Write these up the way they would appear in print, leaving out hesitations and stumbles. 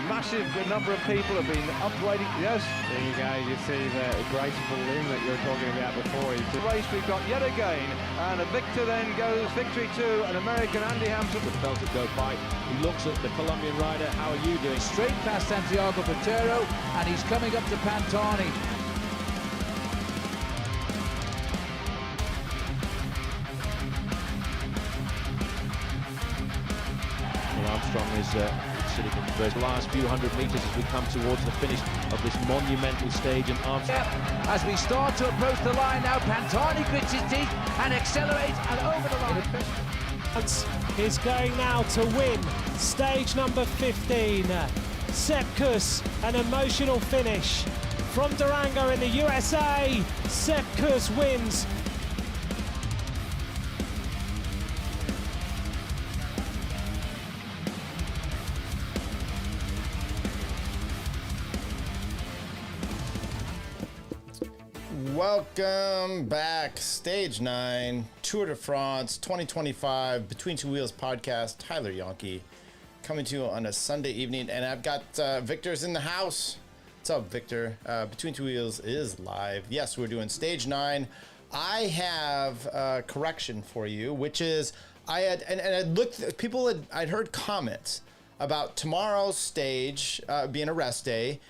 Massive number of people have been upgrading. Yes. There you go. You see the graceful limb that you were talking about before. The race we've got yet again, and a victor then goes victory to an American, Andy Hampson. The felt it go by. He looks at the Colombian rider. How are you doing? Straight past Santiago Botero, and he's coming up to Pantani. Armstrong is sitting in the last few hundred metres as we come towards the finish of this monumental stage. And Armstrong, as we start to approach the line now, Pantani grits his teeth and accelerates and over the line. Is going now to win stage number 15. Sepp an emotional finish from Durango in the USA. Sepp wins. Welcome back, Stage 9, Tour de France 2025, Between Two Wheels podcast. Tyler Yonke coming to you on a Sunday evening, and I've got Victor's in the house. What's up, Victor? Between Two Wheels is live. Yes, we're doing Stage 9. I have a correction for you, which is I'd heard comments about tomorrow's stage being a rest day.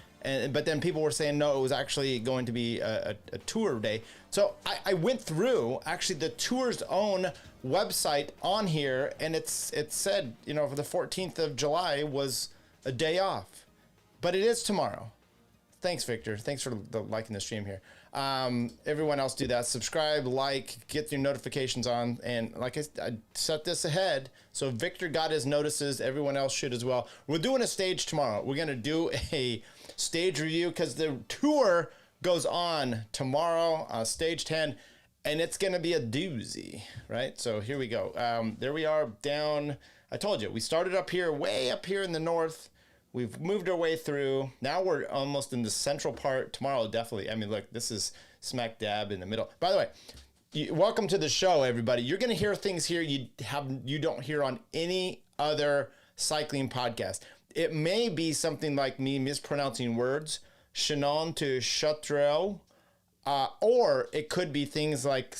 But then people were saying, no, it was actually going to be a tour day. So I went through actually the tour's own website on here, and it said, for the 14th of July was a day off, but it is tomorrow. Thanks, Victor. Thanks for liking the stream here. Everyone else do that. Subscribe, like, get your notifications on. And like I set this ahead, so Victor got his notices. Everyone else should as well. We're doing a stage tomorrow. We're going to do a stage review because the tour goes on tomorrow, stage 10, and it's going to be a doozy, right? So here we go. There we are down. I told you, we started up here, way up here in the north. We've moved our way through. Now we're almost in the central part. Tomorrow, definitely. I mean, look, this is smack dab in the middle. By the way, welcome to the show, everybody. You're going to hear things here you don't hear on any other cycling podcast. It may be something like me mispronouncing words, Chinon to Châteauroux, or it could be things like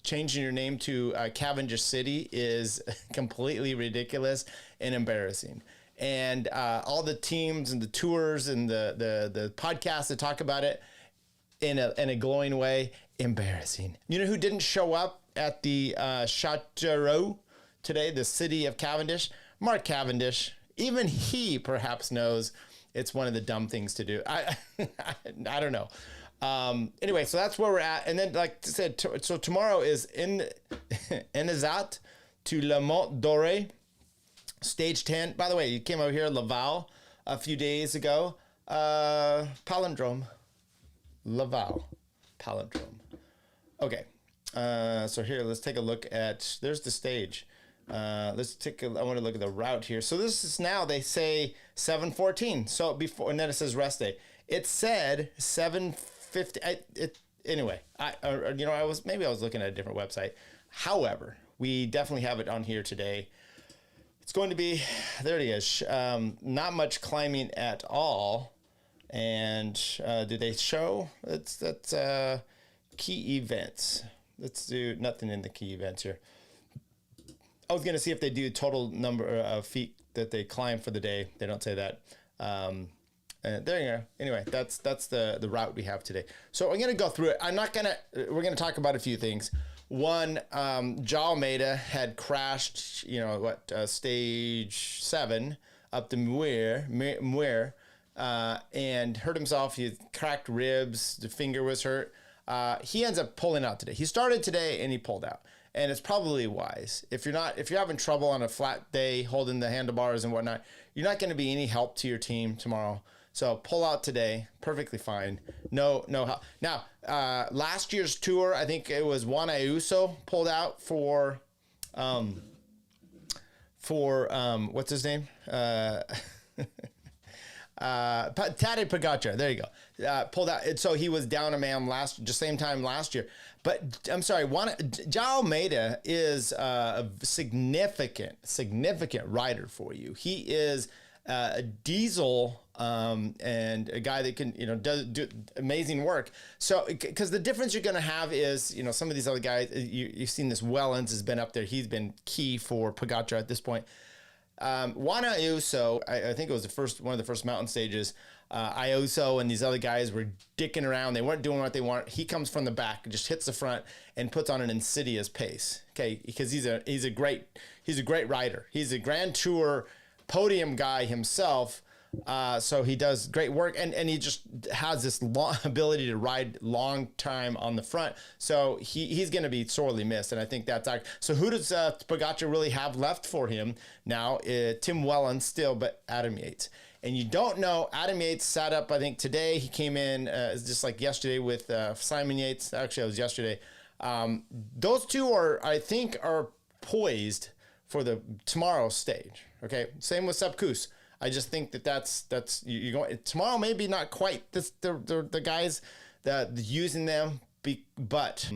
changing your name to Cavendish City is completely ridiculous and embarrassing. And all the teams and the tours and the podcasts that talk about it in a glowing way, embarrassing. You know who didn't show up at the Châteauroux today, the city of Cavendish? Mark Cavendish. Even he perhaps knows it's one of the dumb things to do. I don't know. Anyway, so that's where we're at. And then, like I said, so tomorrow is Enizat to Le Mont Doré, stage 10. By the way, you came over here, Laval, a few days ago. Palindrome. Laval. Palindrome. Okay. So here, let's take a look at, there's the stage. I want to look at the route here. So this is now, they say 7:14. So before, and then it says rest day. It said 7:50. Anyway, I was looking at a different website. However, we definitely have it on here today. It's going to be, there it is. Not much climbing at all. And do they show? That's key events. Let's do nothing in the key events here. I was going to see if they do total number of feet that they climb for the day. They don't say that. There you go. Anyway, that's the route we have today. So I'm going to go through it. We're going to talk about a few things. One, Almeida had crashed, stage 7 up to Muir, and hurt himself. He cracked ribs. The finger was hurt. He ends up pulling out today. He started today and he pulled out. And it's probably wise. If you're having trouble on a flat day holding the handlebars and whatnot, you're not going to be any help to your team tomorrow. So pull out today, perfectly fine. No help. Now, last year's tour, I think it was Juan Ayuso pulled out for what's his name? Tadej Pogacar, there you go. Pulled out. So he was down a man just same time last year. But I'm sorry, João Almeida is a significant rider for you. He is a diesel and a guy that can, do amazing work. So, because the difference you're going to have is, some of these other guys, you've seen this Wellens has been up there. He's been key for Pogacar at this point. Juan Ayuso, I think it was one of the first mountain stages. Ayuso and these other guys were dicking around. They weren't doing what they want. He comes from the back, just hits the front, and puts on an insidious pace. Okay, because he's a great rider. He's a Grand Tour podium guy himself. So he does great work, and he just has this long ability to ride long time on the front. So he's going to be sorely missed, and I think that's so. Who does Pogacar really have left for him now? Tim Wellens still, but Adam Yates. And you don't know, Adam Yates sat up, I think today. He came in just like yesterday with Simon Yates. Actually, it was yesterday. Those two I think are poised for the tomorrow's stage. Okay, same with Sepp Kuss. I just think that's you're going tomorrow. Maybe not quite the guys that using them, but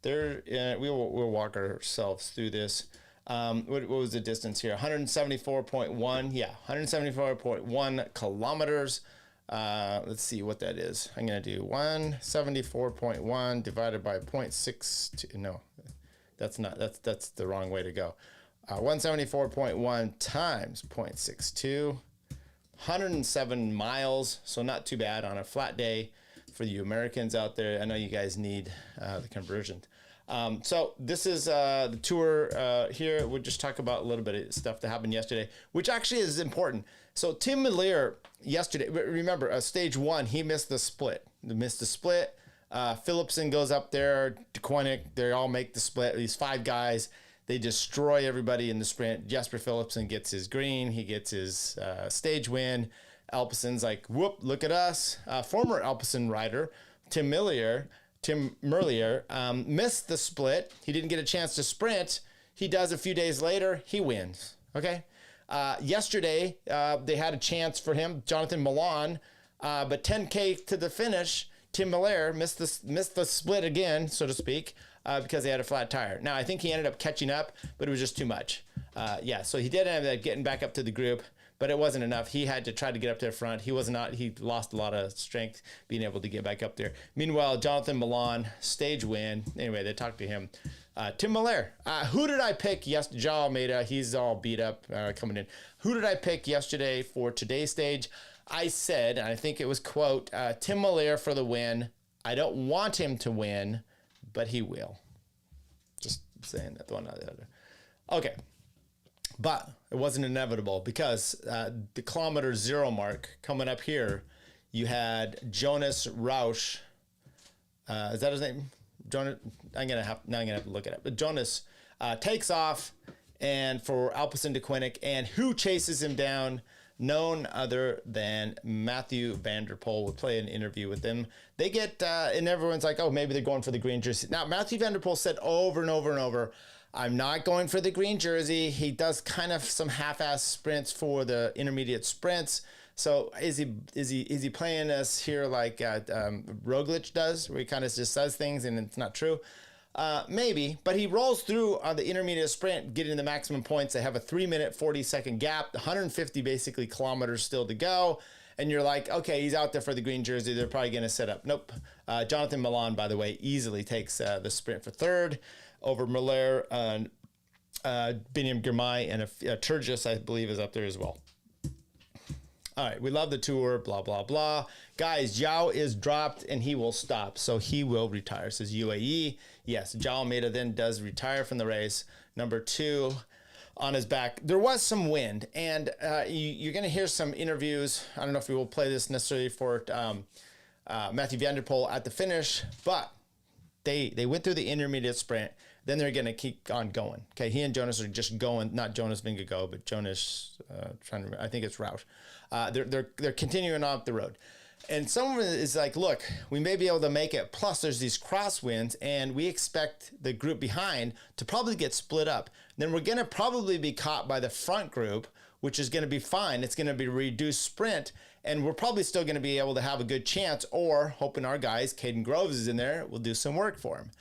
we'll walk ourselves through this. What was the distance here? 174.1. Yeah, 174.1 kilometers. Let's see what that is. I'm gonna do 174.1 divided by 0.62. No, that's not. That's the wrong way to go. 174.1 times 0.62, 107 miles, so not too bad on a flat day for you Americans out there. I know you guys need the conversion. So this is the tour here. We'll just talk about a little bit of stuff that happened yesterday, which actually is important. So Tim Miller yesterday, remember, stage one, he missed the split. Philipsen goes up there, De Koenig, they all make the split, these five guys. They destroy everybody in the sprint. Jesper Philipsen gets his green. He gets his stage win. Alpesen's like, whoop, look at us. Former Alpecin rider, Tim Merlier, missed the split. He didn't get a chance to sprint. He does a few days later. He wins. Okay. Yesterday, they had a chance for him, Jonathan Milan, but 10K to the finish, Tim Miller missed the split again, so to speak. Because they had a flat tire. Now, I think he ended up catching up, but it was just too much. So he did end up getting back up to the group, but it wasn't enough. He had to try to get up to the front. He lost a lot of strength being able to get back up there. Meanwhile, Jonathan Milan, stage win. Anyway, they talked to him. Tim Miller. Who did I pick yesterday? João Almeida. He's all beat up coming in. Who did I pick yesterday for today's stage? I said, and I think it was, quote, Tim Miller for the win. I don't want him to win, but he will. Just saying that one or the other. Okay. But it wasn't inevitable because the kilometer zero mark coming up here, you had Jonas Rausch. Is that his name? Jonas. I'm gonna have to look it up. But Jonas takes off, and for Alpecin De Koenig, and who chases him down? None other than Mathieu van der Poel. We'll play an interview with them. They get, and everyone's like, oh, maybe they're going for the green jersey. Now, Mathieu van der Poel said over and over and over, I'm not going for the green jersey. He does kind of some half-ass sprints for the intermediate sprints. So is he playing us here like Roglic does, where he kind of just says things and it's not true? Maybe, but he rolls through on the intermediate sprint, getting the maximum points. They have a 3-minute, 40-second gap, 150 basically kilometers still to go. And you're like, okay, he's out there for the green jersey. They're probably going to set up. Nope. Jonathan Milan, by the way, easily takes the sprint for third over Miller. Biniam Girmay and Turgis, I believe, is up there as well. All right, we love the tour, blah, blah, blah. Guys, João is dropped and he will stop, so he will retire, says UAE. Yes, João Almeida then does retire from the race. Number 2 on his back. There was some wind, and you're going to hear some interviews. I don't know if we will play this necessarily for Mathieu van der Poel at the finish, but they went through the intermediate sprint. Then they're going to keep on going. Okay, he and Jonas are just going, not Jonas Vingegaard, but Jonas, trying to remember, I think it's Rausch. They're continuing on up the road. And someone is like, look, we may be able to make it. Plus, there's these crosswinds, and we expect the group behind to probably get split up. Then we're going to probably be caught by the front group, which is going to be fine. It's going to be a reduced sprint, and we're probably still going to be able to have a good chance, or hoping our guys, Caden Groves is in there, will do some work for him.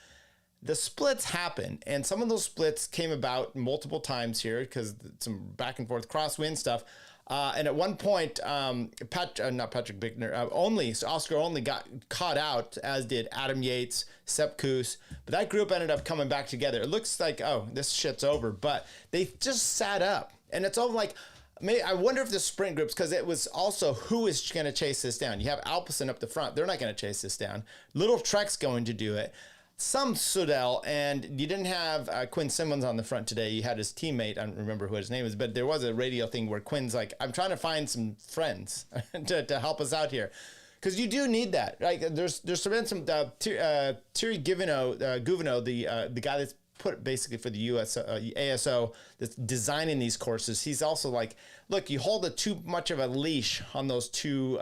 The splits happen, and some of those splits came about multiple times here because some back and forth crosswind stuff. And at one point, not Patrick Bickner, Oscar only got caught out, as did Adam Yates, Sepp Kuss. But that group ended up coming back together. It looks like, oh, this shit's over. But they just sat up. And it's all like, I wonder if the sprint groups, because it was also who is going to chase this down. You have Alpecin up the front. They're not going to chase this down. Little Trek's going to do it. Some Sudell, and you didn't have Quinn Simmons on the front today. You had his teammate, I don't remember who his name is, but there was a radio thing where Quinn's like, I'm trying to find some friends to help us out here. Because you do need that. Like, there's been some, Thierry Gouveneau, the guy that's put basically for the ASO that's designing these courses, he's also like, look, you hold too much of a leash on those two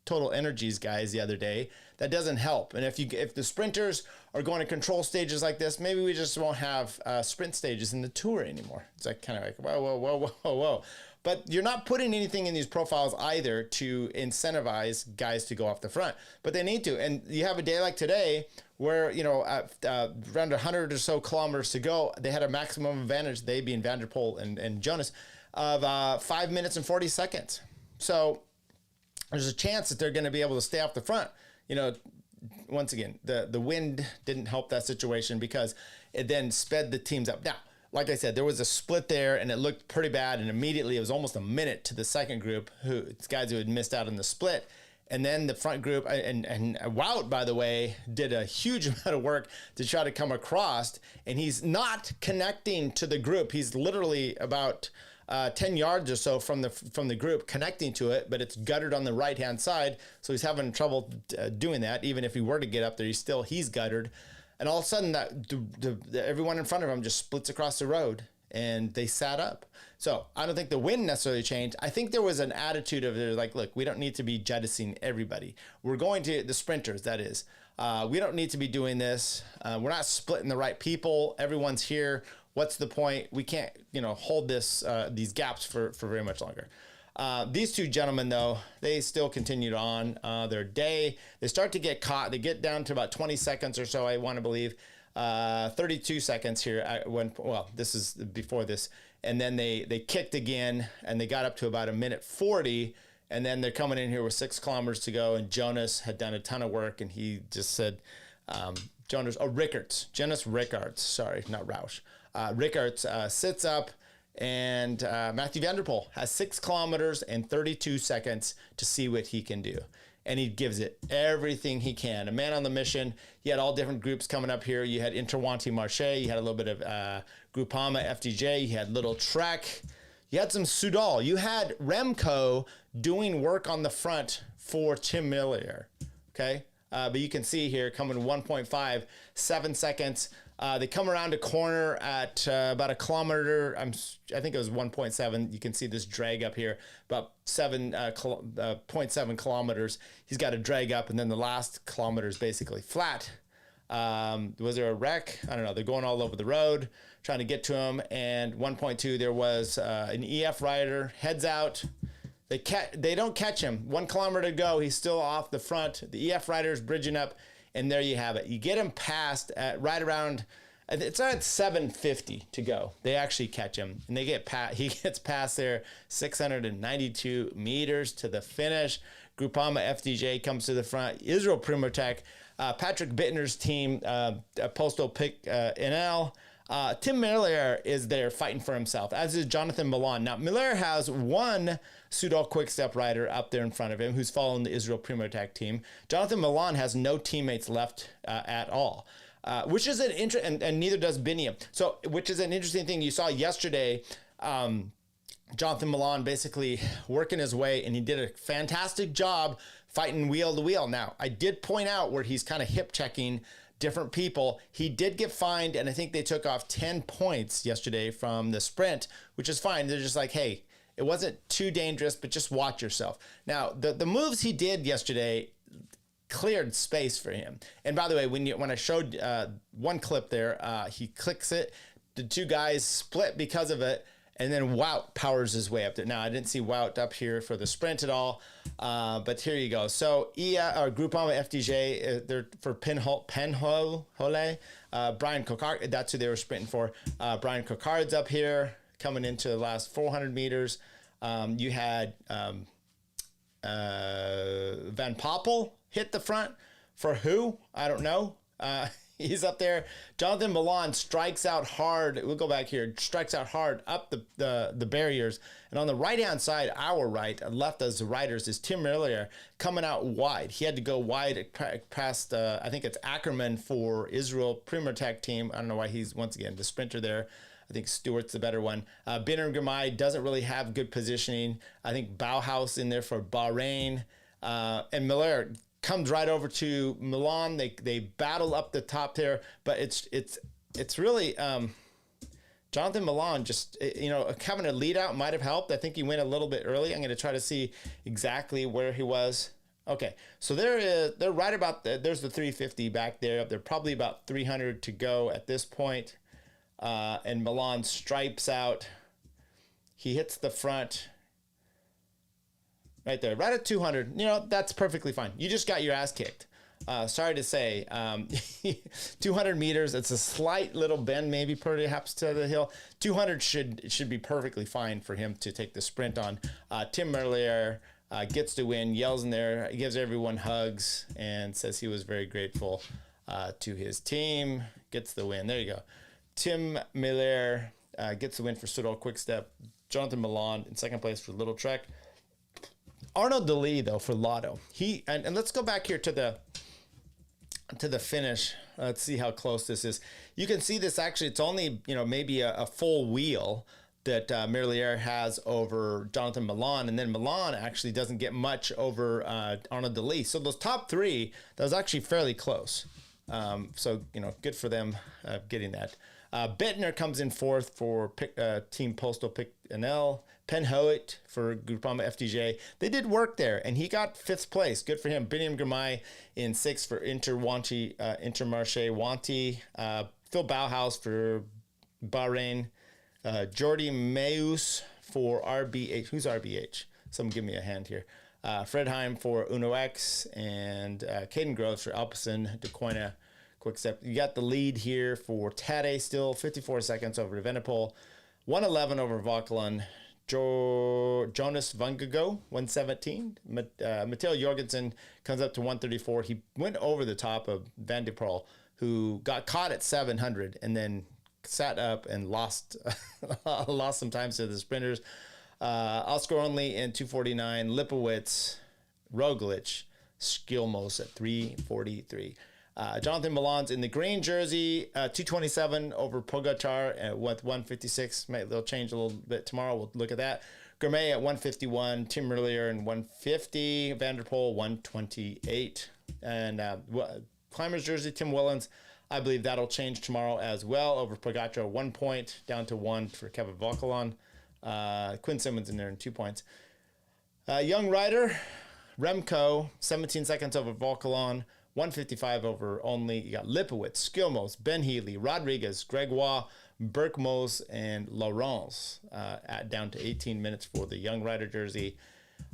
Total Energies guys the other day. That doesn't help. And if the sprinters are going to control stages like this, maybe we just won't have sprint stages in the Tour anymore. It's like kind of like, whoa. But you're not putting anything in these profiles either to incentivize guys to go off the front. But they need to. And you have a day like today where, around 100 or so kilometers to go, they had a maximum advantage, they being Van der Poel and Jonas, of 5 minutes and 40 seconds. So there's a chance that they're going to be able to stay off the front. Once again, the wind didn't help that situation because it then sped the teams up. Now, like I said, there was a split there and it looked pretty bad. And immediately it was almost a minute to the second group, it's guys who had missed out on the split. And then the front group, and Wout, by the way, did a huge amount of work to try to come across. And he's not connecting to the group. He's literally about 10 yards or so from the group connecting to it, but it's guttered on the right hand side, so he's having trouble doing that. Even if he were to get up there, he's guttered, and all of a sudden everyone in front of him just splits across the road, and they sat up. So I don't think the wind necessarily changed. I think there was an attitude of like, look, we don't need to be jettisoning everybody. We're going to the sprinters, that is. We don't need to be doing this. We're not splitting the right people. Everyone's here. What's the point? We can't, hold these gaps for very much longer. These two gentlemen, though, they still continued on their day. They start to get caught. They get down to about 20 seconds or so, I want to believe. 32 seconds here. This is before this. And then they kicked again, and they got up to about 1:40. And then they're coming in here with 6 kilometers to go. And Jonas had done a ton of work, and he just said, Jonas Rickards, sorry, not Roush. Rickards sits up, and Mathieu van der Poel has 6 kilometers and 32 seconds to see what he can do. And he gives it everything he can. A man on the mission. He had all different groups coming up here. You had Interwanti Marche. You had a little bit of Groupama FDJ. You had Little Trek. You had some Soudal. You had Remco doing work on the front for Tim Miller. Okay? But you can see here coming 1.5, 7 seconds. They come around a corner at about a kilometer. I think it was 1.7. You can see this drag up here, about 0.7 kilometers. He's got a drag up, and then the last kilometer is basically flat. Was there a wreck? I don't know. They're going all over the road, trying to get to him. And 1.2, there was an EF rider, heads out. They don't catch him. 1 kilometer to go. He's still off the front. The EF rider's bridging up. And there you have it. You get him past at right around, it's at 7:50 to go. They actually catch him, and he gets past there, 692 meters to the finish. Groupama FDJ comes to the front. Israel Primotech, Patrick Bittner's team, Postal Pick NL. Tim Miller is there fighting for himself, as is Jonathan Milan. Now, Miller has one Soudal Quick-Step rider up there in front of him who's following the Israel Primotech team. Jonathan Milan has no teammates left at all, which is and neither does Biniam. So, which is an interesting thing you saw yesterday. Jonathan Milan basically working his way, and he did a fantastic job fighting wheel to wheel. Now, I did point out where he's kind of hip checking different people. He did get fined, and I think they took off 10 points yesterday from the sprint, which is fine. They're just like, hey, it wasn't too dangerous, but just watch yourself. Now, the moves he did yesterday cleared space for him. And by the way, when I showed one clip there, he clicks it. The two guys split because of it. And then Wout powers his way up there. Now, I didn't see Wout up here for the sprint at all, but here you go. So, Groupama FDJ, they're for Penhole, Brian Cocard, that's who they were sprinting for. Brian Cocard's up here coming into the last 400 meters. You had Van Poppel hit the front for who? I don't know. He's up there. Jonathan Milan strikes out hard. We'll go back here. Strikes out hard up the barriers. And on the right-hand side, our right, left as the riders, is Tim Merlier coming out wide. He had to go wide past, I think it's Ackerman for Israel Premier Tech team. I don't know why he's, once again, the sprinter there. I think Stewart's the better one. Binner Girmay doesn't really have good positioning. I think Bauhaus in there for Bahrain. And Miller comes right over to Milan. They battle up the top there, but it's really Jonathan Milan just, having a lead out might have helped. I think he went a little bit early. I'm going to try to see exactly where he was. Okay, so they're right about there's the 350 back there. They're probably about 300 to go at this point. And Milan stripes out. He hits the front. Right there, right at 200. That's perfectly fine. You just got your ass kicked. Sorry to say. 200 meters, it's a slight little bend maybe perhaps to the hill. 200 should be perfectly fine for him to take the sprint on. Tim Merlier gets the win, yells in there, gives everyone hugs, and says he was very grateful to his team. Gets the win. There you go. Tim Merlier gets the win for Sudal Quickstep. Jonathan Milan in second place for Little Trek. Arnaud Delis, though, for Lotto. And let's go back here to the finish. Let's see how close this is. You can see this actually. It's only maybe a full wheel that Merlier has over Jonathan Milan, and then Milan actually doesn't get much over Arnaud Delis. So those top three, that was actually fairly close. So good for them getting that. Bittner comes in fourth for Team Postal Pic NL. Penn Hoet for Groupama FDJ. They did work there, and he got fifth place. Good for him. Biniam Girmay in sixth for Intermarché Wanty. Phil Bauhaus for Bahrain. Jordi Meus for RBH. Who's RBH? Someone give me a hand here. Fred Heim for Uno X, and Caden Groves for Alpecin de Coyne Quickstep. You got the lead here for Tadej still, 54 seconds over Evenepoel, 111 over Vauquelin. Jonas Vingegaard, 117. Matteo Jorgensen comes up to 134. He went over the top of Van der Poel, who got caught at 700 and then sat up and lost some time to the sprinters. Oscar Only in 249. Lipowitz, Roglic, Skilmos at 343. Jonathan Milan's in the green jersey, 227 over Pogacar with 156. They'll change a little bit tomorrow. We'll look at that. Girmay at 151. Tim Merlier in 150. Van der Poel 128. And climber's jersey, Tim Wellens. I believe that'll change tomorrow as well over Pogacar. 1 point down to 1 for Kevin Vauquelin. Quinn Simmons in there in 2 points. Young rider, Remco, 17 seconds over Vauquelin. 155 over Only. You got Lipowitz, Skilmos, Ben Healy, Rodriguez, Gregoire, Berkmos, and Laurence down to 18 minutes for the young rider jersey.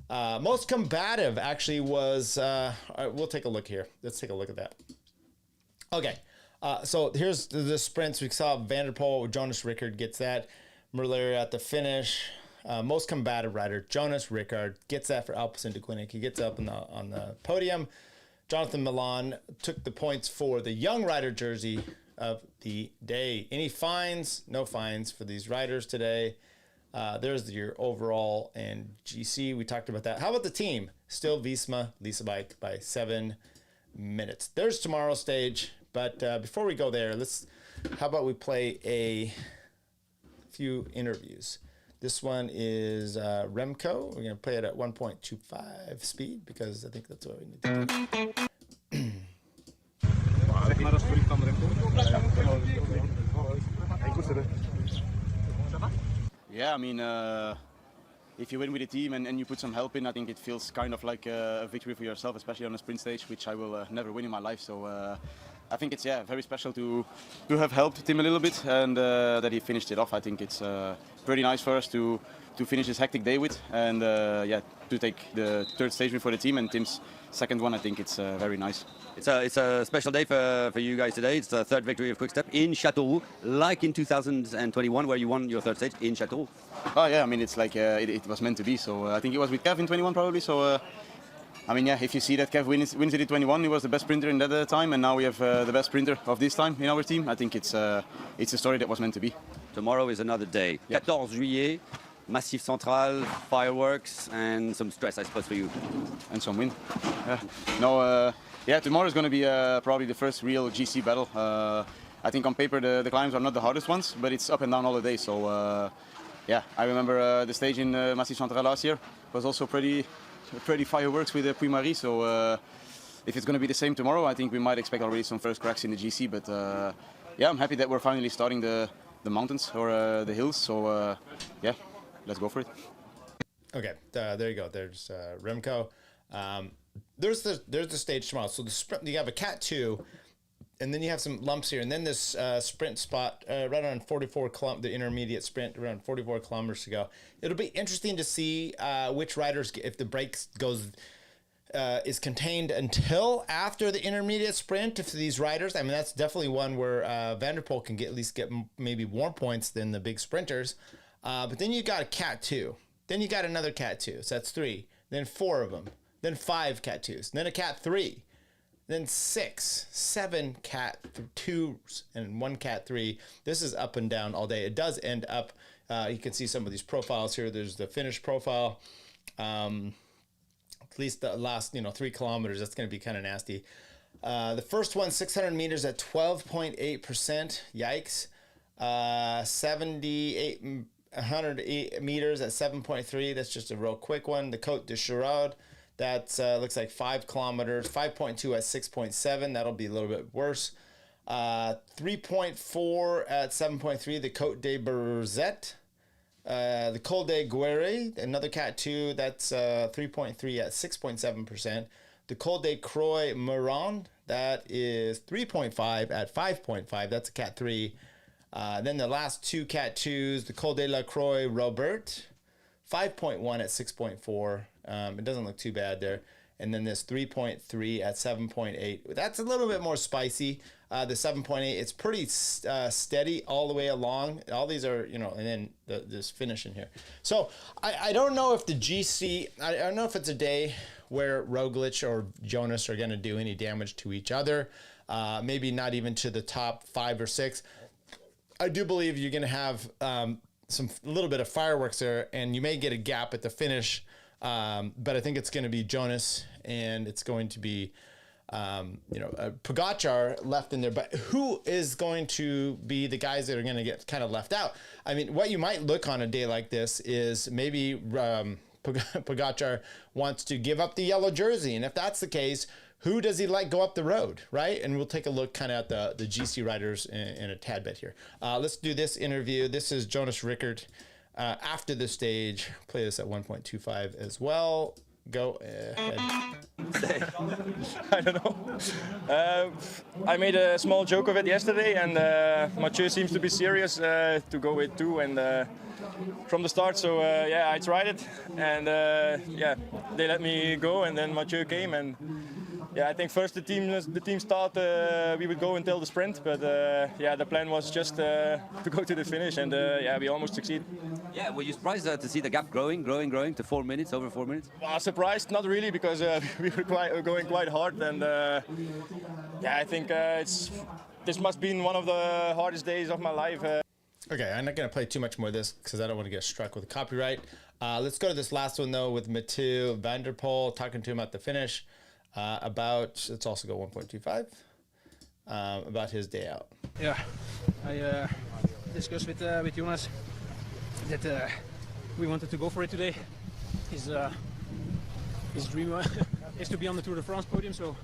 Most combative actually was, we'll take a look here. Let's take a look at that. Okay, so here's the sprints. We saw Van der Poel, Jonas Rickard gets that. Merlier at the finish. Most combative rider, Jonas Rickard, gets that for Alpecin de Coyne. He gets up on the podium. Jonathan Milan took the points for the young rider jersey of the day. Any fines? No fines for these riders today. There's your overall and GC. We talked about that. How about the team? Still Visma, Lisa Bike by 7 minutes. There's tomorrow's stage. But before we go there, how about we play a few interviews. This one is Remco. We're going to play it at 1.25 speed because I think that's what we need to do. Yeah, I mean, if you win with a team and you put some help in, I think it feels kind of like a victory for yourself, especially on a sprint stage, which I will never win in my life. So I think it's very special to have helped Tim a little bit, and that he finished it off. I think it's pretty nice for us to finish this hectic day with, and to take the third stage win for the team and Tim's second one. I think it's very nice. It's a special day for you guys today. It's the third victory of Quick-Step in Châteauroux, like in 2021 where you won your third stage in Châteauroux. Oh yeah, I mean it's like it was meant to be. So I think it was with Kev in 21 probably. So I mean if you see that Kev wins it in 21, he was the best sprinter in that time, and now we have the best sprinter of this time in our team. I think it's a story that was meant to be. Tomorrow is another day. Yeah. 14 juillet, Massif Central, fireworks, and some stress, I suppose, for you. And some wind. Tomorrow is going to be probably the first real GC battle. I think on paper the climbs are not the hardest ones, but it's up and down all the day. So I remember the stage in Massif Central last year was also pretty fireworks with Puy-Marie. So if it's going to be the same tomorrow, I think we might expect already some first cracks in the GC. But I'm happy that we're finally starting the mountains or the hills. So let's go for it. Okay, there you go. There's Remco. There's the stage tomorrow. So the sprint, you have a Cat 2, and then you have some lumps here, and then this sprint spot right around 44 the intermediate sprint around 44 kilometers to go. It'll be interesting to see which riders, if the breaks is contained until after the intermediate sprint. If these riders, I mean, that's definitely one where Van der Poel can at least get maybe more points than the big sprinters. But then you got a Cat 2. Then you got another Cat 2. So that's 3. Then 4 of them. Then 5 Cat 2s. Then a Cat 3. Then 6, 7 Cat 2s, and 1 Cat 3. This is up and down all day. It does end up, you can see some of these profiles here. There's the finish profile. At least the last 3 kilometers, that's going to be kind of nasty. The first one, 600 meters at 12.8%. Yikes. 108 meters at 7.3. That's just a real quick one. The Côte de Chiraud, that looks like 5 kilometers, 5.2 at 6.7. That'll be a little bit worse. 3.4 at 7.3. The Côte de Berzet. The Col de Guéret, another Cat 2. That's 3.3 at 6.7%. The Col de Croix Moran, that is 3.5 at 5.5. That's a Cat 3. Then the last 2 Cat 2s, the Col de la Croix Robert, 5.1 at 6.4. It doesn't look too bad there. And then this 3.3 at 7.8. That's a little bit more spicy. The 7.8, it's pretty steady all the way along. All these are, and then this finish in here. So I don't know if the GC, I don't know if it's a day where Roglic or Jonas are going to do any damage to each other. Maybe not even to the top 5 or 6. I do believe you're going to have a little bit of fireworks there, and you may get a gap at the finish. But I think it's going to be Jonas, and it's going to be, Pogačar left in there. But who is going to be the guys that are going to get kind of left out? I mean, what you might look on a day like this is maybe Pogačar wants to give up the yellow jersey, and if that's the case, who does he let go up the road, right? And we'll take a look kind of at the GC riders in a tad bit here. Let's do this interview. This is Jonas Rickert after the stage. Play this at 1.25 as well. Go ahead. I don't know. I made a small joke of it yesterday, and Mathieu seems to be serious to go with 2 and from the start. So I tried it, and they let me go, and then Mathieu came, and I think first the team thought we would go until the sprint, but the plan was just to go to the finish, and we almost succeeded. Yeah, were you surprised to see the gap growing to 4 minutes, over 4 minutes? Well, surprised, not really, because we were going quite hard, and I think this must have been one of the hardest days of my life. Okay, I'm not going to play too much more of this because I don't want to get struck with copyright. Let's go to this last one, though, with Mathieu Van der Poel, talking to him at the finish. Let's also go 1.25, about his day out. Yeah, I discussed with Jonas that we wanted to go for it today. His dream is to be on the Tour de France podium, so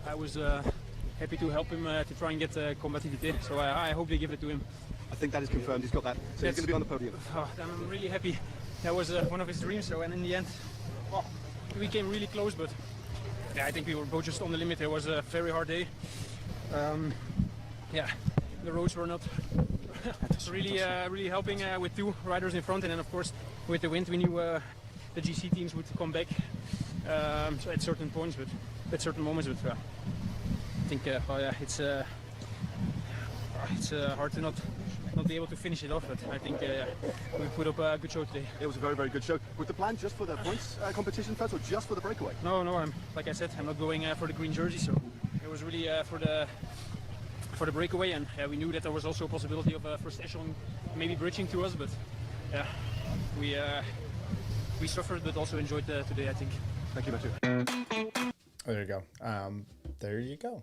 I was happy to help him to try and get combativité. So I hope they give it to him. I think that is confirmed. He's got that. So he's going to be on the podium. I'm really happy. that was one of his dreams. So, and in the end, well, we came really close, but yeah, I think we were both just on the limit. It was a very hard day. Yeah, the roads were not really helping with two riders in front, and then of course with the wind we knew the GC teams would come back so at certain points, but at certain moments. But I think it's hard to not be able to finish it off, but I think we put up a good show today. It was a very, very good show. Was the plan just for the points competition first, or just for the breakaway? No, like I said, I'm not going for the green jersey, so it was really for the breakaway, and we knew that there was also a possibility of first echelon maybe bridging to us, but yeah, we suffered but also enjoyed today, I think. Thank you, Matthew. There you go. There you go.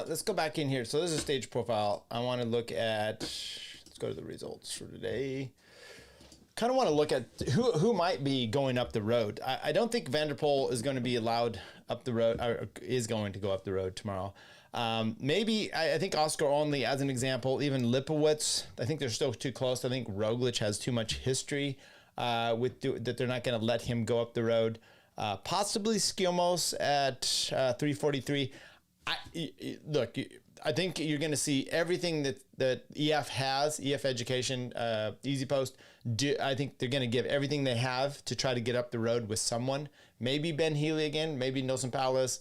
Let's go back in here. So this is a stage profile. I want to look at, let's go to the results for today. Kind of want to look at who might be going up the road. I don't think Van der Poel is going to be allowed up the road, or is going to go up the road tomorrow. Maybe I think Oscar only as an example, even Lipowitz, I think they're still too close. I think Roglic has too much history that they're not going to let him go up the road. Possibly Skilmos at 3:43. Look, I think you're going to see everything that EF has, EF Education, Easy Post. I think they're going to give everything they have to try to get up the road with someone. Maybe Ben Healy again, maybe Nelson Palace.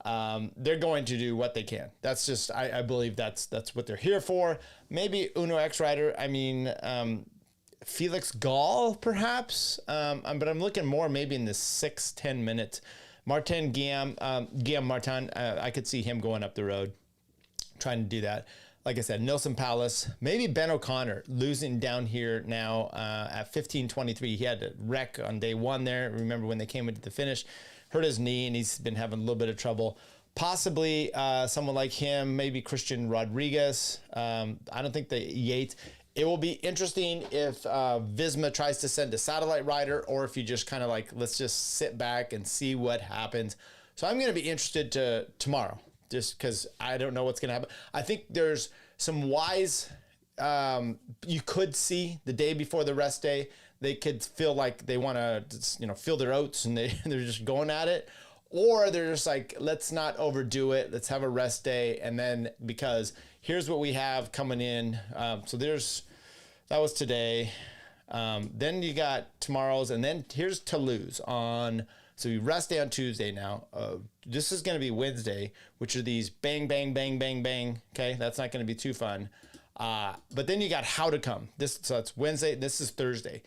They're going to do what they can. That's just, I believe that's what they're here for. Maybe Uno X Rider. I mean, Felix Gall, perhaps. But I'm looking more maybe in the 6-10 minutes. Martin Guillaume Martin, I could see him going up the road, trying to do that. Like I said, Nelson Palace, maybe Ben O'Connor losing down here now at 15:23. He had a wreck on day one there. Remember when they came into the finish, hurt his knee, and he's been having a little bit of trouble. Possibly someone like him, maybe Christian Rodriguez. I don't think the Yates. It will be interesting if Visma tries to send a satellite rider, or if you just kind of like, let's just sit back and see what happens. So I'm going to be interested to tomorrow, just because I don't know what's going to happen. I think there's some wise, you could see the day before the rest day, they could feel like they want to, feel their oats and they're just going at it. Or they're just like, let's not overdo it. Let's have a rest day. And then, because here's what we have coming in. So that was today. Then you got tomorrow's, and then here's Toulouse so we rest day on Tuesday now. This is going to be Wednesday, which are these bang, bang, bang, bang, bang. Okay. That's not going to be too fun. But then you got How to Come. So it's Wednesday. This is Thursday.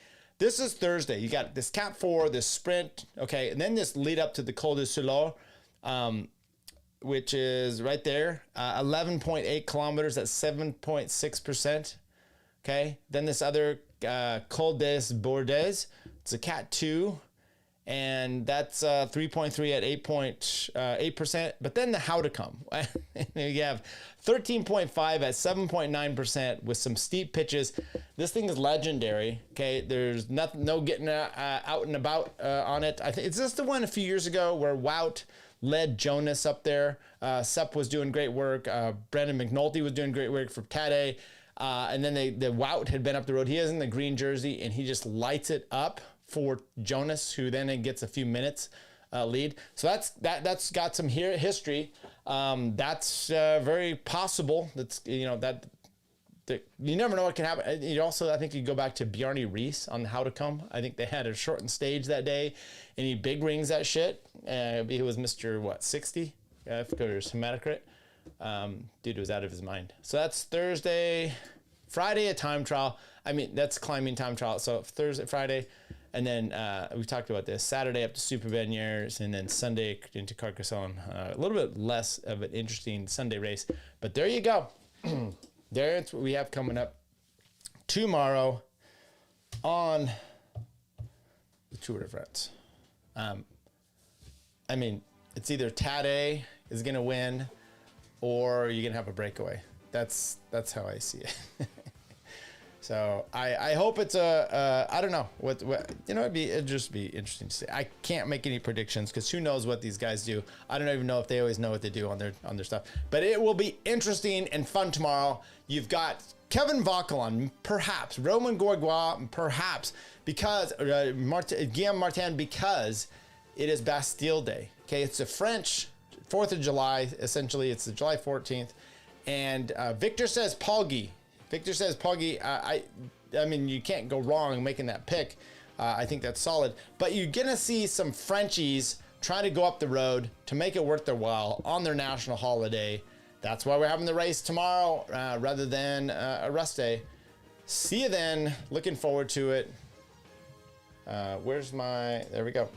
You got this Cap 4, this sprint, okay, and then this lead up to the Col de Soulard, which is right there, 11.8 kilometers at 7.6%, okay. Then this other Col des Bordes, it's a Cat 2, and that's 3.3 at 8.8%. But then the How to Come, you have 13.5 at 7.9% with some steep pitches. This thing is legendary. Okay, there's no getting out and about on it. I think it's just the one a few years ago where Wout led Jonas up there. Sepp was doing great work. Brandon McNulty was doing great work for Tadej. And then the Wout had been up the road. He is in the green jersey, and he just lights it up for Jonas, who then gets a few minutes lead. So that's got some history. That's very possible. That's you never know what can happen. You also, I think you go back to Bjarne Riis on How to Come. I think they had a shortened stage that day, and he big rings that shit. He was Mr. 60? If there's hematocrit. Dude was out of his mind. So that's Thursday. Friday, a time trial. I mean, that's climbing time trial. So Thursday, Friday, and then we talked about this. Saturday up to Super Beniers, and then Sunday into Carcassonne. A little bit less of an interesting Sunday race, but there you go. There's what we have coming up tomorrow on the Tour de France. I mean, it's either Tadej is going to win, or you're going to have a breakaway. That's how I see it. So I hope it's I don't know what it'd just be interesting to see. I can't make any predictions because who knows what these guys do. I don't even know if they always know what they do on their stuff. But it will be interesting and fun tomorrow. You've got Kevin Vauquelin, perhaps. Romain Grosjean, perhaps. Because, Guillaume Martin, because it is Bastille Day. Okay, it's the French 4th of July, essentially. It's the July 14th. And Victor says Poggi. Victor says Poggi. I mean, you can't go wrong making that pick. I think that's solid. But you're going to see some Frenchies trying to go up the road to make it worth their while on their national holiday. That's why we're having the race tomorrow rather than a rest day. See you then. Looking forward to it. Where's my... There we go.